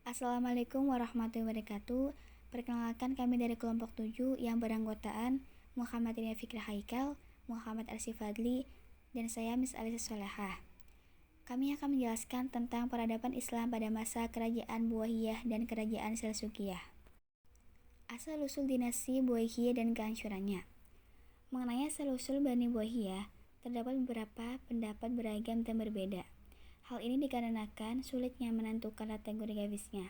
Assalamualaikum warahmatullahi wabarakatuh. Perkenalkan, kami dari kelompok 7 yang beranggotaan Muhammad Rina Fikri Haikal, Muhammad Arsy Fadli, dan saya Miss Alisa Solehah. Kami akan menjelaskan tentang peradaban Islam pada masa Kerajaan Buwayyah dan Kerajaan Seldsukiyah. Asal-usul dinasti Buwayyah dan kehancurannya. Mengenai asal-usul Bani Buwayyah, terdapat beberapa pendapat beragam dan berbeda. Hal ini dikarenakan sulitnya menentukan kategori geografisnya.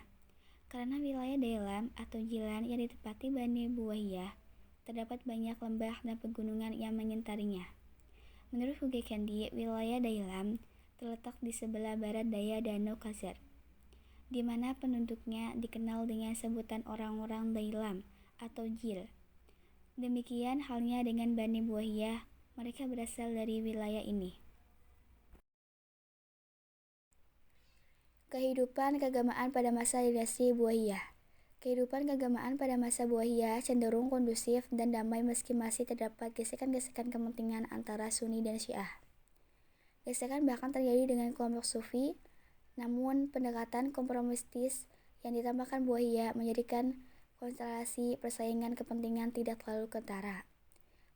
Karena wilayah Dailam atau Jilan yang ditempati Bani Buwayyah, terdapat banyak lembah dan pegunungan yang mengitarinya. Menurut Hugo Kendi, wilayah Dailam terletak di sebelah barat daya Danau Khazar, di mana penduduknya dikenal dengan sebutan orang-orang Dailam atau Jil. Demikian halnya dengan Bani Buwayyah, mereka berasal dari wilayah ini. Kehidupan keagamaan pada masa dinasti Buwayyah. Kehidupan keagamaan pada masa Buwayyah cenderung kondusif dan damai meski masih terdapat gesekan-gesekan kepentingan antara Sunni dan Syiah. Gesekan bahkan terjadi dengan kelompok Sufi, namun pendekatan kompromistis yang ditambahkan Buwayyah menjadikan konstelasi persaingan kepentingan tidak terlalu kentara.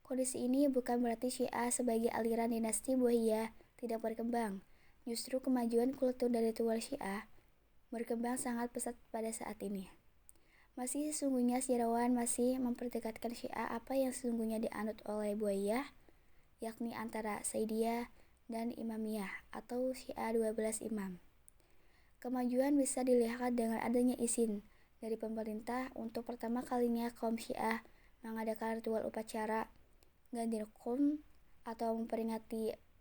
Kondisi ini bukan berarti Syiah sebagai aliran dinasti Buwayyah tidak berkembang. Justru kemajuan kultur dari ritual Syiah berkembang sangat pesat pada saat ini. Masih sesungguhnya sejarawan masih memperdekatkan Syiah apa yang sesungguhnya dianut oleh Buwayyah, yakni antara Saidiyah dan Imamiyah atau Syiah 12 imam. Kemajuan bisa dilihat dengan adanya izin dari pemerintah untuk pertama kalinya kaum Syiah mengadakan ritual upacara Ghadir Qum atau memperingati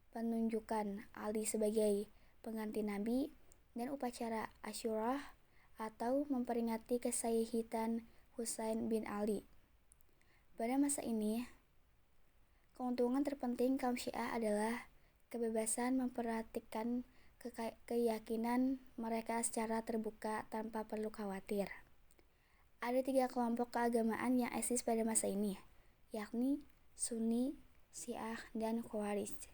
penunjukan Ali sebagai pengganti Nabi, dan upacara Asyurah atau memperingati kesayyidan Husain bin Ali. Pada masa ini, keuntungan terpenting kaum Syiah adalah kebebasan memperhatikan keyakinan mereka secara terbuka tanpa perlu khawatir. Ada 3 kelompok keagamaan yang eksis pada masa ini, yakni Sunni, Syiah, dan Khawarij.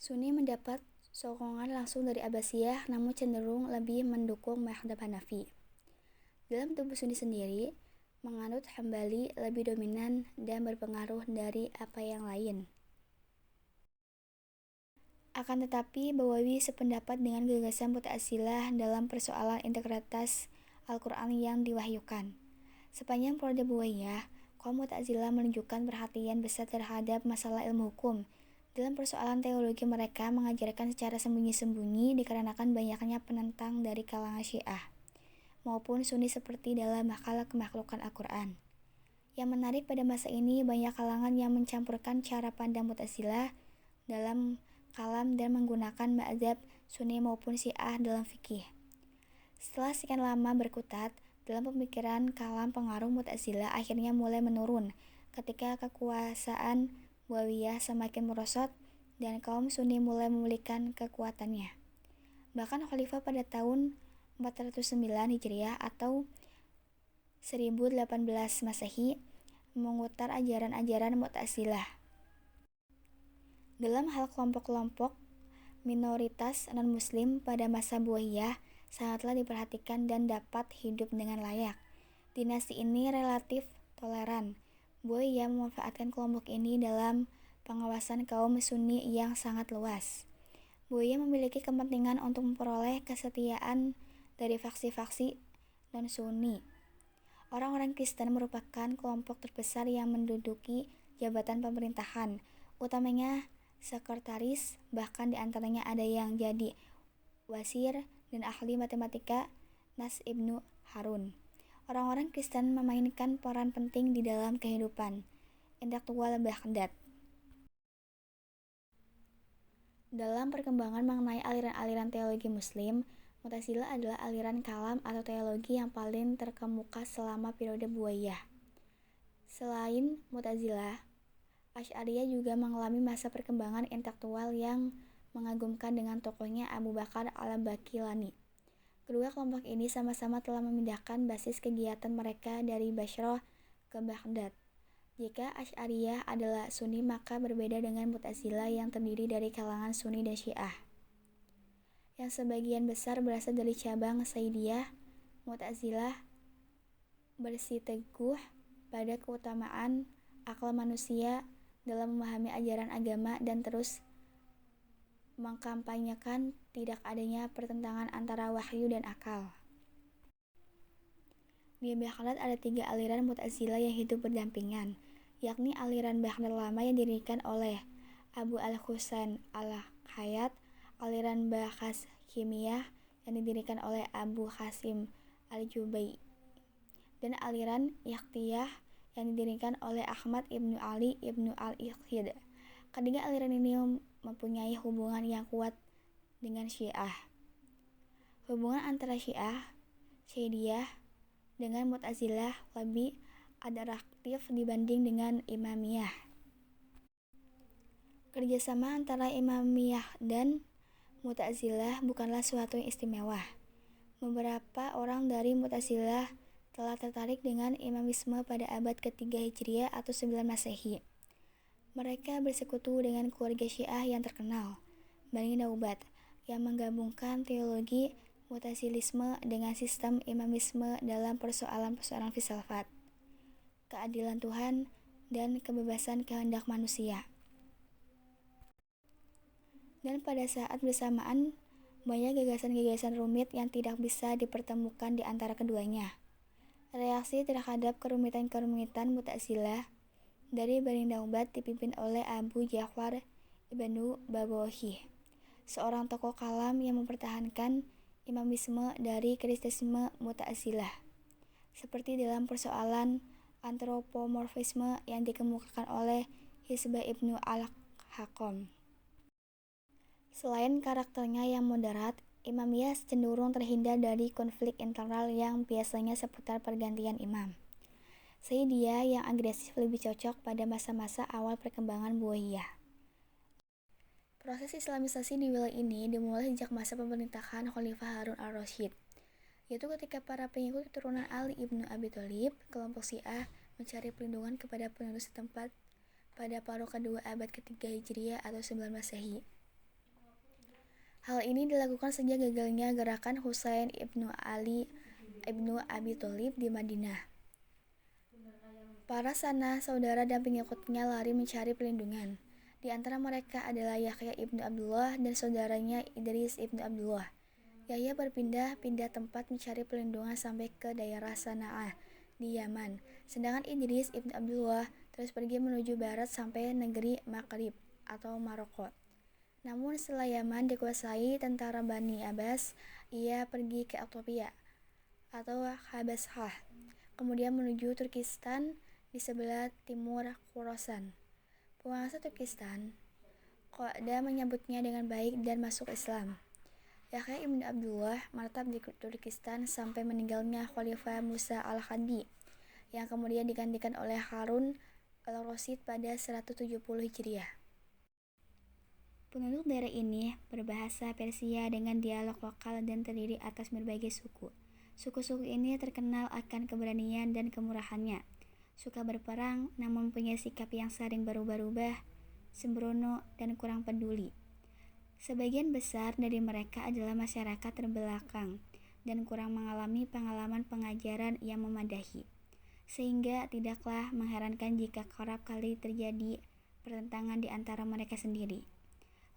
Sunni mendapat sokongan langsung dari Abbasiyah namun cenderung lebih mendukung mazhab Hanafi. Dalam tubuh Sunni sendiri, menganut Hambali lebih dominan dan berpengaruh dari apa yang lain. Akan tetapi, Bawawi sependapat dengan gagasan Mu'tazilah dalam persoalan integritas Al-Quran yang diwahyukan. Sepanjang periode Buwayyah, kaum Mu'tazilah menunjukkan perhatian besar terhadap masalah ilmu hukum. Dalam persoalan teologi mereka mengajarkan secara sembunyi-sembunyi dikarenakan banyaknya penentang dari kalangan Syiah maupun Sunni seperti dalam makalah kemakhlukan Al-Quran. Yang menarik pada masa ini banyak kalangan yang mencampurkan cara pandang Mu'tazilah dalam kalam dan menggunakan mazhab Sunni maupun Syiah dalam fikih. Setelah sekian lama berkutat dalam pemikiran, kalam pengaruh Mu'tazilah akhirnya mulai menurun ketika kekuasaan Buwayyah semakin merosot dan kaum Sunni mulai memulihkan kekuatannya. Bahkan khalifah pada tahun 409 Hijriah atau 1018 Masehi mengutar ajaran-ajaran Mu'tazilah. Dalam hal kelompok-kelompok minoritas non-muslim pada masa Buwayyah sangatlah diperhatikan dan dapat hidup dengan layak. Dinasti ini relatif toleran. Buwayyah memanfaatkan kelompok ini dalam pengawasan kaum Sunni yang sangat luas. Buwayyah memiliki kepentingan untuk memperoleh kesetiaan dari faksi-faksi non-Sunni. Orang-orang Kristen merupakan kelompok terbesar yang menduduki jabatan pemerintahan, utamanya sekretaris, bahkan diantaranya ada yang jadi wazir dan ahli matematika Nas Ibnu Harun. Orang-orang Kristen memainkan peran penting di dalam kehidupan intelektual Baghdad. Dalam perkembangan mengenai aliran-aliran teologi Muslim, Mu'tazilah adalah aliran kalam atau teologi yang paling terkemuka selama periode Buwayyah. Selain Mu'tazilah, Asy'ariyah juga mengalami masa perkembangan intelektual yang mengagumkan dengan tokohnya Abu Bakar al-Baqillani. Kedua kelompok ini sama-sama telah memindahkan basis kegiatan mereka dari Bashrah ke Baghdad. Jika Asy'ariyah adalah Sunni, maka berbeda dengan Mu'tazilah yang terdiri dari kalangan Sunni dan Syiah. yang sebagian besar berasal dari cabang Zaidiyah, Mu'tazilah, bersiteguh pada keutamaan akal manusia dalam memahami ajaran agama dan terus mengkampanyekan tidak adanya pertentangan antara wahyu dan akal. Di Baghdad ada 3 aliran Mu'tazilah yang hidup berdampingan, yakni aliran Baghdad lama yang didirikan oleh Abu al-Husain al-Khayyat, aliran Bakhashimiyah yang didirikan oleh Abu Hasim al-Jubai, dan aliran Ikhtiyah yang didirikan oleh Ahmad ibnu Ali ibnu al-Ikhid. Ketiga aliran ini mempunyai hubungan yang kuat dengan Syiah. Hubungan antara Syiah dengan Mu'tazilah lebih atraktif dibanding dengan Imamiyah. Kerjasama antara Imamiyah dan Mu'tazilah bukanlah suatu yang istimewa. Beberapa orang dari Mu'tazilah telah tertarik dengan Imamisme pada abad ketiga Hijriah atau 9 Masehi. Mereka bersekutu dengan keluarga Syiah yang terkenal, Bani Naubat, yang menggabungkan teologi Mu'tazilisme dengan sistem Imamisme dalam persoalan-persoalan filsafat, keadilan Tuhan, dan kebebasan kehendak manusia. Dan pada saat bersamaan, banyak gagasan-gagasan rumit yang tidak bisa dipertemukan di antara keduanya. Reaksi terhadap kerumitan-kerumitan Mu'tazilah dari Bani Naubat dipimpin oleh Abu Ja'far ibnu Babohih, seorang tokoh kalam yang mempertahankan Imamisme dari kritisisme Mu'tazilah, seperti dalam persoalan antropomorfisme yang dikemukakan oleh Hisbah ibnu al-Hakam. Selain karakternya yang moderat, Imamiyah cenderung terhindar dari konflik internal yang biasanya seputar pergantian imam. Zaidiyah yang agresif lebih cocok pada masa-masa awal perkembangan Buwaiyah. Proses Islamisasi di wilayah ini dimulai sejak masa pemerintahan Khalifah Harun al-Rasyid, yaitu ketika para pengikut keturunan Ali ibnu Abi Thalib, kelompok Syiah, mencari perlindungan kepada penduduk setempat pada paruh kedua abad ketiga Hijriah atau 9 Masehi. Hal ini dilakukan sejak gagalnya gerakan Husain ibnu Ali ibnu Abi Thalib di Madinah. Para sanak saudara dan pengikutnya lari mencari perlindungan. Di antara mereka adalah Yahya ibnu Abdullah dan saudaranya Idris ibnu Abdullah. Yahya berpindah-pindah tempat mencari perlindungan sampai ke daerah Sana'ah di Yaman, sedangkan Idris ibnu Abdullah terus pergi menuju barat sampai negeri Maghrib atau Maroko. Namun setelah Yaman dikuasai tentara Bani Abbas, ia pergi ke Ethiopia atau Habasyah, kemudian menuju Turkistan di sebelah timur Khorasan. Penguasa Turkistan, Qada, menyambutnya dengan baik dan masuk Islam. Yahya ibnu Abdullah menetap di Turkistan sampai meninggalnya Khalifah Musa al-Hadi, yang kemudian digantikan oleh Harun al-Rasyid pada 170 Hijriah. Penduduk daerah ini berbahasa Persia dengan dialog lokal dan terdiri atas berbagai suku. Suku-suku ini terkenal akan keberanian dan kemurahannya, suka berperang namun punya sikap yang sering berubah-ubah, sembrono, dan kurang peduli. Sebagian besar dari mereka adalah masyarakat terbelakang dan kurang mengalami pengalaman pengajaran yang memadahi, sehingga tidaklah mengherankan jika kerap kali terjadi pertentangan di antara mereka sendiri.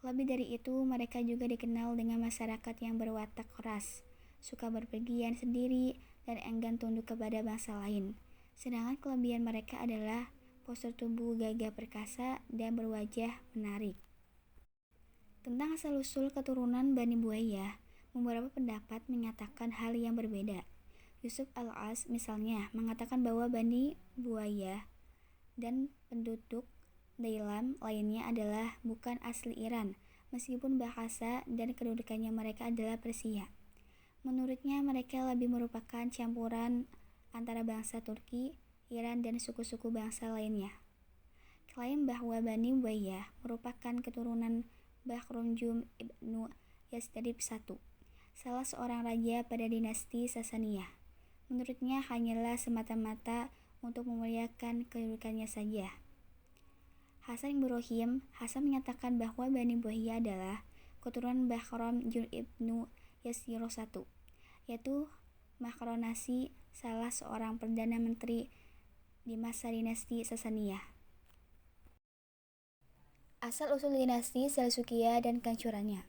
Lebih dari itu, mereka juga dikenal dengan masyarakat yang berwatak keras, suka berpergian sendiri, dan enggan tunduk kepada bangsa lain. Sedangkan kelebihan mereka adalah postur tubuh gagah perkasa dan berwajah menarik. Tentang asal-usul keturunan Bani Buwaiyah, beberapa pendapat menyatakan hal yang berbeda. Yusuf al-As misalnya mengatakan bahwa Bani Buwaiyah dan penduduk Dailam lainnya adalah bukan asli Iran, meskipun bahasa dan kedudukannya mereka adalah Persia. Menurutnya mereka lebih merupakan campuran antara bangsa Turki, Iran, dan suku-suku bangsa lainnya. Klaim bahwa Bani Buwaiyah merupakan keturunan Bakhrunjum ibnu Yazdadib I, salah seorang raja pada dinasti Sasaniyah. Menurutnya hanyalah semata-mata untuk memuliakan kedudukannya saja. Hasan Ibrahim Hasan menyatakan bahwa Bani Buwaiyah adalah keturunan Bahram Jun ibnu Yasir I, yaitu Makronasi, salah seorang perdana menteri di masa dinasti Sasaniyah. Asal-usul dinasti Seljukia dan kehancurannya.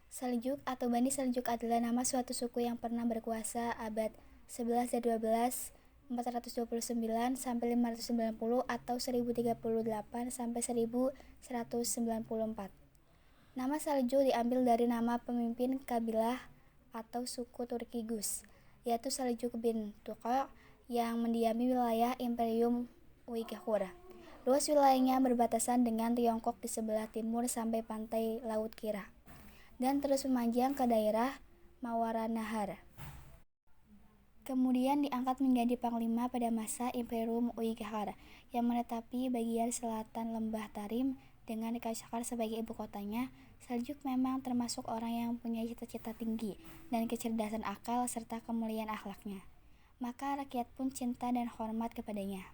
Seljuk atau Bani Seljuk adalah nama suatu suku yang pernah berkuasa abad 11 dan 12, 429 sampai 590 atau 1038 sampai 1194. Nama Seljuk diambil dari nama pemimpin kabilah atau suku Turki Gus, yaitu Seljuk bin Tuqa yang mendiami wilayah Imperium Uighur. Luas wilayahnya berbatasan dengan Tiongkok di sebelah timur sampai pantai Laut Kira, dan terus memanjang ke daerah Mawaranahar. Kemudian diangkat menjadi panglima pada masa Imperium Uighur yang menetapi bagian selatan lembah Tarim dengan Kashgar sebagai ibu kotanya. Seljuk memang termasuk orang yang punya cita-cita tinggi dan kecerdasan akal serta kemuliaan akhlaknya. Maka rakyat pun cinta dan hormat kepadanya.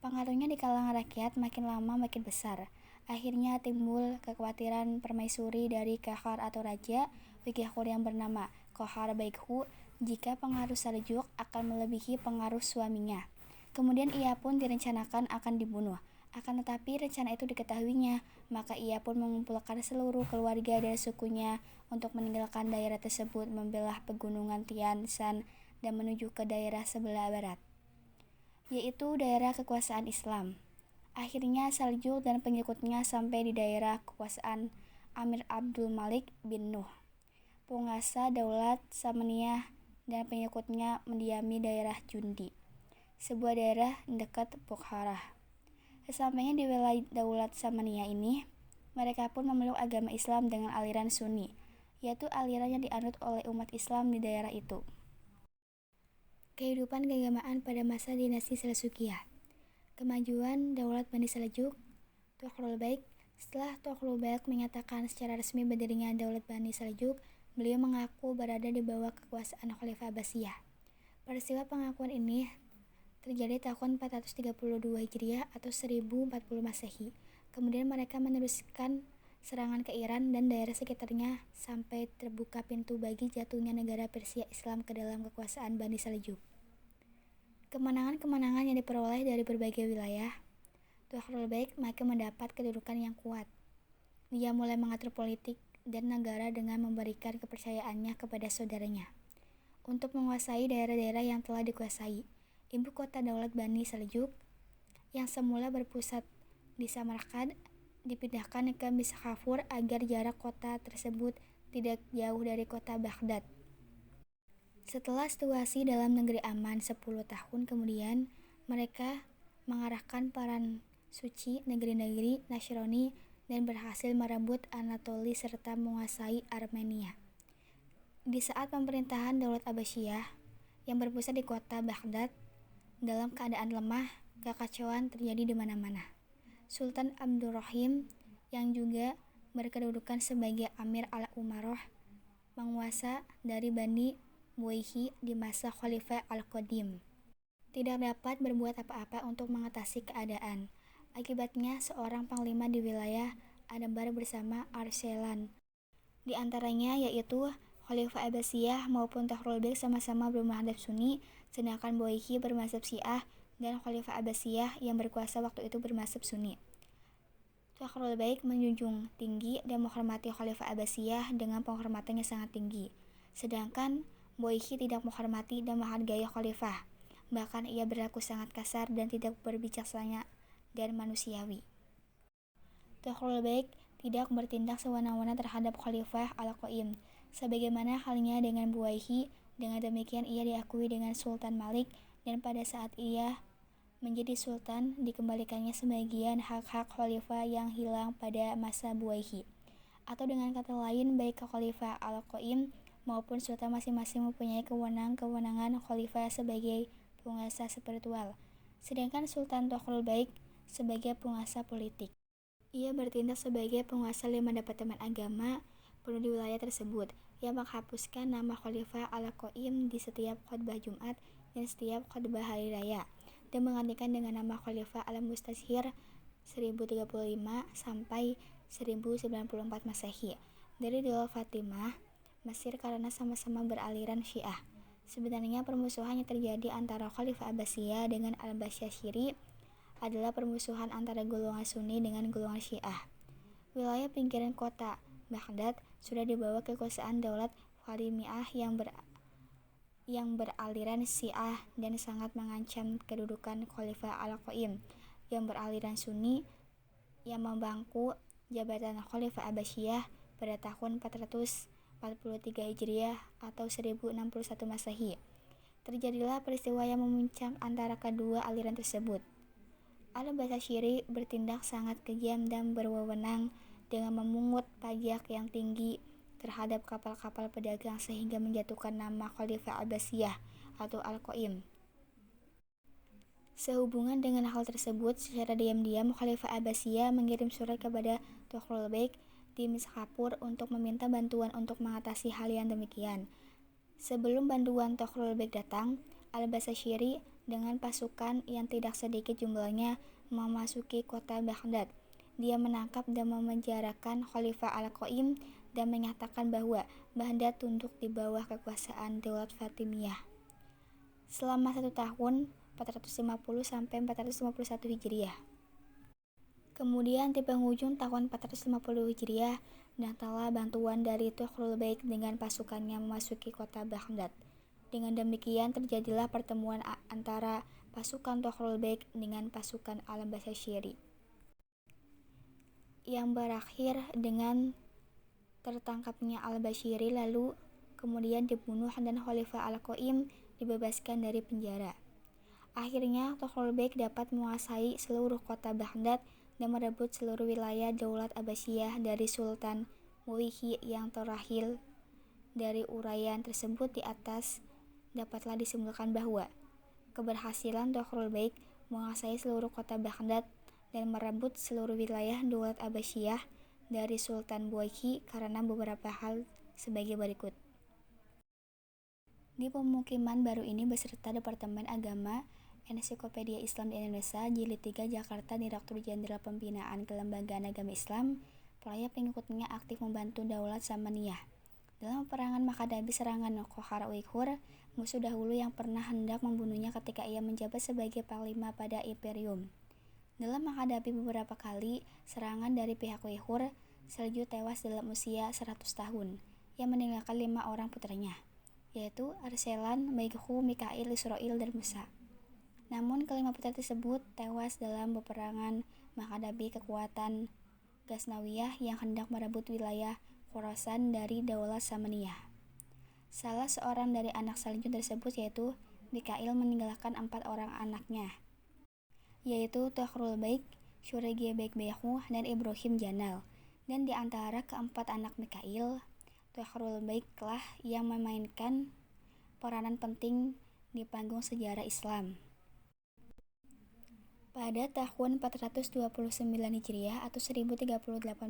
Pengaruhnya di kalangan rakyat makin lama makin besar. Akhirnya timbul kekhawatiran permaisuri dari Kahar atau raja Uighur yang bernama Qohar Baikhu jika pengaruh Seljuk akan melebihi pengaruh suaminya. Kemudian ia pun direncanakan akan dibunuh. Akan tetapi rencana itu diketahuinya, maka ia pun mengumpulkan seluruh keluarga dan sukunya untuk meninggalkan daerah tersebut, membelah pegunungan Tian Shan dan menuju ke daerah sebelah barat, yaitu daerah kekuasaan Islam. Akhirnya Seljuk dan pengikutnya sampai di daerah kekuasaan Amir Abdul Malik bin Nuh, penguasa Daulat Samaniyah, dan pengikutnya mendiami daerah Jundi, sebuah daerah dekat Bukhara. Sesampainya di wilayah Daulat Samaniyah ini, mereka pun memeluk agama Islam dengan aliran Sunni, yaitu aliran yang dianut oleh umat Islam di daerah itu. Kehidupan keagamaan pada masa dinasti Seljukia. Kemajuan Daulat Bani Seljuk. Tughrul Baik. Setelah Tughrul Baik menyatakan secara resmi berdirinya Daulat Bani Seljuk, beliau mengaku berada di bawah kekuasaan Khalifah Abbasiyah. Peristiwa pengakuan ini terjadi tahun 432 Hijriah atau 1040 Masehi. Kemudian mereka meneruskan serangan ke Iran dan daerah sekitarnya sampai terbuka pintu bagi jatuhnya negara Persia Islam ke dalam kekuasaan Bani Seljuk. Kemenangan-kemenangan yang diperoleh dari berbagai wilayah, Tughrul Baik makin mendapat kedudukan yang kuat. Dia mulai mengatur politik dan negara dengan memberikan kepercayaannya kepada saudaranya untuk menguasai daerah-daerah yang telah dikuasai. Ibu kota Daulat Bani Seljuk yang semula berpusat di Samarkand dipindahkan ke Mishafur agar jarak kota tersebut tidak jauh dari kota Baghdad. Setelah situasi dalam negeri aman 10 tahun kemudian, mereka mengarahkan peran suci negeri-negeri Nasrani dan berhasil merebut Anatolia serta menguasai Armenia. Di saat pemerintahan Daulat Abbasiyah yang berpusat di kota Baghdad dalam keadaan lemah, kekacauan terjadi di mana-mana. Sultan Abdurrahim yang juga berkedudukan sebagai Amir al-Umaroh menguasa dari Bani Buwayhi di masa Khalifah Al-Qadim. Tidak dapat berbuat apa-apa untuk mengatasi keadaan. Akibatnya seorang panglima di wilayah Anabar bersama Arselan, di antaranya yaitu Khalifah Abbasiyah maupun Tughrul Baik sama-sama bermadzhab Sunni, sedangkan Buwayhi bermadzhab Syiah dan Khalifah Abbasiyah yang berkuasa waktu itu bermadzhab Sunni. Tughrul Baik menjunjung tinggi dan menghormati Khalifah Abbasiyah dengan penghormatan yang sangat tinggi, sedangkan Buwayhi tidak menghormati dan menghargai Khalifah. Bahkan ia berlaku sangat kasar dan tidak berbijaksana dan manusiawi. Tughrul Baik tidak bertindak sewenang-wenang terhadap Khalifah Al-Qaim, sebagaimana halnya dengan Buwayhi. Dengan demikian ia diakui dengan Sultan Malik, dan pada saat ia menjadi sultan dikembalikannya sebagian hak-hak khalifah yang hilang pada masa Buwayhi. Atau dengan kata lain, baik Khalifah Al-Qaim maupun sultan masing-masing mempunyai kewenangan khalifah sebagai penguasa spiritual, sedangkan Sultan Tughrul Baik sebagai penguasa politik. Ia bertindak sebagai penguasa 5 departemen agama penuh di wilayah tersebut, yang menghapuskan nama Khalifah Al-Qaim di setiap khutbah Jumat dan setiap khutbah hari raya, dan menggantikan dengan nama Khalifah Al-Mustashir 1035 sampai 1094 Masehi. dari Daulah Fatimah, Mesir karena sama-sama beraliran Syiah. Sebenarnya permusuhan yang terjadi antara Khalifah Abbasiyah dengan Al-Basyashiri adalah permusuhan antara golongan Sunni dengan golongan Syiah. Wilayah pinggiran kota Baghdad sudah dibawa kekuasaan Daulat Fatimiyah yang beraliran Syiah dan sangat mengancam kedudukan Khalifah Al-Qaim yang beraliran Sunni yang membangku jabatan Khalifah Abbasiyah pada tahun 443 Hijriah atau 1061 Masehi. Terjadilah peristiwa yang memuncak antara kedua aliran tersebut. Al-Basyashiri bertindak sangat kejam dan berwenang dengan memungut pajak yang tinggi terhadap kapal-kapal pedagang sehingga menjatuhkan nama Khalifah Abbasiyah atau Al-Qaim. Sehubungan dengan hal tersebut, secara diam-diam Khalifah Abbasiyah mengirim surat kepada Tughrul Beg di Nishapur untuk meminta bantuan untuk mengatasi hal yang demikian. Sebelum bantuan Tughrul Beg datang, Al-Basyashiri dengan pasukan yang tidak sedikit jumlahnya memasuki kota Baghdad. Dia menangkap dan memenjarakan Khalifah Al-Qaim dan menyatakan bahwa Baghdad tunduk di bawah kekuasaan Daulat Fatimiyah. Selama 1 tahun 450 sampai 451 Hijriah. Kemudian di penghujung tahun 450 Hijriah, datanglah bantuan dari Tughrul Beg dengan pasukannya memasuki kota Baghdad. Dengan demikian terjadilah pertemuan antara pasukan Tughrul Beg dengan pasukan Al-Basyashiri yang berakhir dengan tertangkapnya Al-Basyashiri lalu kemudian dibunuh dan Khalifah Al-Qaim dibebaskan dari penjara. Akhirnya Tughrul Beg dapat menguasai seluruh kota Baghdad dan merebut seluruh wilayah Daulat Abbasiyah dari Sultan Buwaihyi yang terakhir. Dari uraian tersebut di atas dapatlah disimpulkan bahwa keberhasilan Tughrul Beg menguasai seluruh kota Baghdad dan merebut seluruh wilayah Daulat Abbasiyah dari Sultan Buwaihyi karena beberapa hal sebagai berikut. Di pemukiman baru ini beserta Departemen Agama Ensiklopedia Islam di Indonesia Jilid 3 Jakarta Direktur Jenderal Pembinaan Kelembagaan Agama Islam, proyek pengikutnya aktif membantu Daulat Samaniyah. Dalam peperangan menghadapi serangan Qohar Uighur, musuh dahulu yang pernah hendak membunuhnya ketika ia menjabat sebagai panglima pada imperium. Dalam menghadapi beberapa kali serangan dari pihak Uighur, Seljuk tewas dalam usia 100 tahun, yang meninggalkan 5 orang putranya, yaitu Arselan, Baighu, Mikail, Israil, dan Musa. Namun kelima putra tersebut tewas dalam peperangan menghadapi kekuatan Ghaznawiyah yang hendak merebut wilayah Khorasan dari Daulat Samaniyah. Salah seorang dari anak Seljuk tersebut yaitu Mikail meninggalkan 4 orang anaknya, yaitu Tughrul Beg, Shuragi Beg Baighu, dan Ibrahim Janal. Dan di antara keempat anak Mikail, Tughrul Beg lah yang memainkan peranan penting di panggung sejarah Islam. Pada tahun 429 Hijriah atau 1038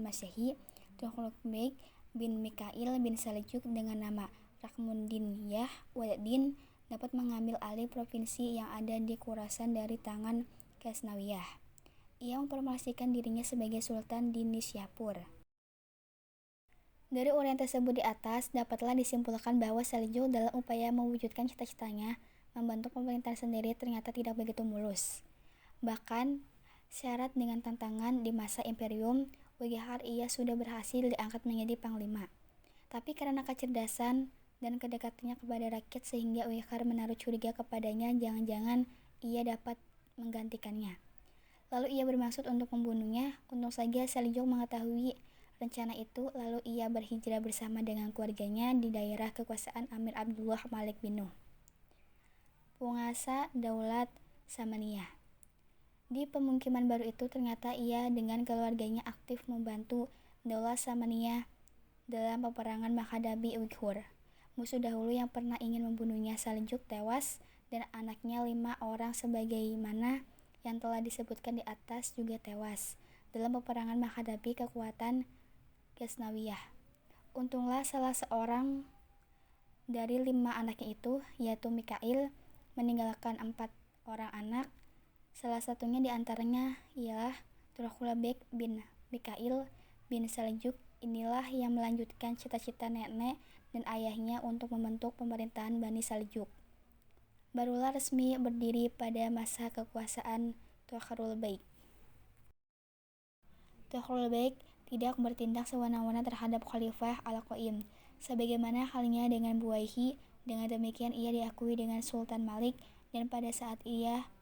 Masehi, Tughrul Beg bin Mikail bin Seljuk dengan nama Ruknuddin Yah Wad-Din dapat mengambil alih provinsi yang ada di Khorasan dari tangan Ghaznawiyah. Ia mempromosikan dirinya sebagai Sultan di Nishapur. Dari uraian tersebut di atas, dapatlah disimpulkan bahwa Seljuk dalam upaya mewujudkan cita-citanya membentuk pemerintahan sendiri ternyata tidak begitu mulus. Bahkan, syarat dengan tantangan di masa imperium Uighur ia sudah berhasil diangkat menjadi panglima. Tapi karena kecerdasan dan kedekatannya kepada rakyat sehingga Uighur menaruh curiga kepadanya jangan-jangan ia dapat menggantikannya. Lalu ia bermaksud untuk membunuhnya. Untung saja Seljuk mengetahui rencana itu, lalu ia berhijrah bersama dengan keluarganya di daerah kekuasaan Amir Abdullah Malik bin Nuh, penguasa Daulat Samaniyah. Di pemukiman baru itu ternyata ia dengan keluarganya aktif membantu Daulat Samaniyah dalam peperangan menghadapi Uighur. Musuh dahulu yang pernah ingin membunuhnya Seljuk tewas dan anaknya 5 orang sebagaimana yang telah disebutkan di atas juga tewas dalam peperangan menghadapi kekuatan Ghaznawiyah. Untunglah salah seorang dari 5 anaknya itu, yaitu Mikail, meninggalkan 4 orang anak. Salah satunya di antaranya ialah Tughrul Beg bin Mikail bin Seljuk inilah yang melanjutkan cita-cita nenek dan ayahnya untuk membentuk pemerintahan Bani Saljuk. Barulah resmi berdiri pada masa kekuasaan Tughrul Baik. Tughrul Baik tidak bertindak sewenang-wenang terhadap Khalifah Al-Qaim, sebagaimana halnya dengan Buwaihi. Dengan demikian ia diakui dengan Sultan Malik, dan pada saat ia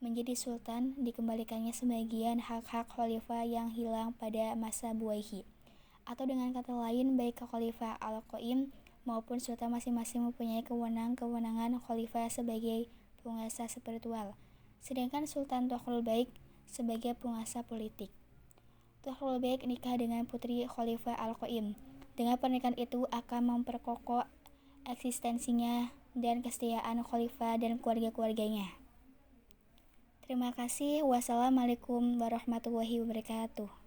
menjadi sultan dikembalikannya sebagian hak-hak khalifah yang hilang pada masa Buwaihi. Atau dengan kata lain, baik Khalifah Al-Qaim maupun sultan masing-masing mempunyai kewenangan khalifah sebagai penguasa spiritual, sedangkan Sultan Tughrul Baik sebagai penguasa politik. Tughrul Baik nikah dengan putri Khalifah Al-Qaim. Dengan pernikahan itu akan memperkokoh eksistensinya dan kesetiaan khalifah dan keluarga-keluarganya. Terima kasih. Wassalamualaikum warahmatullahi wabarakatuh.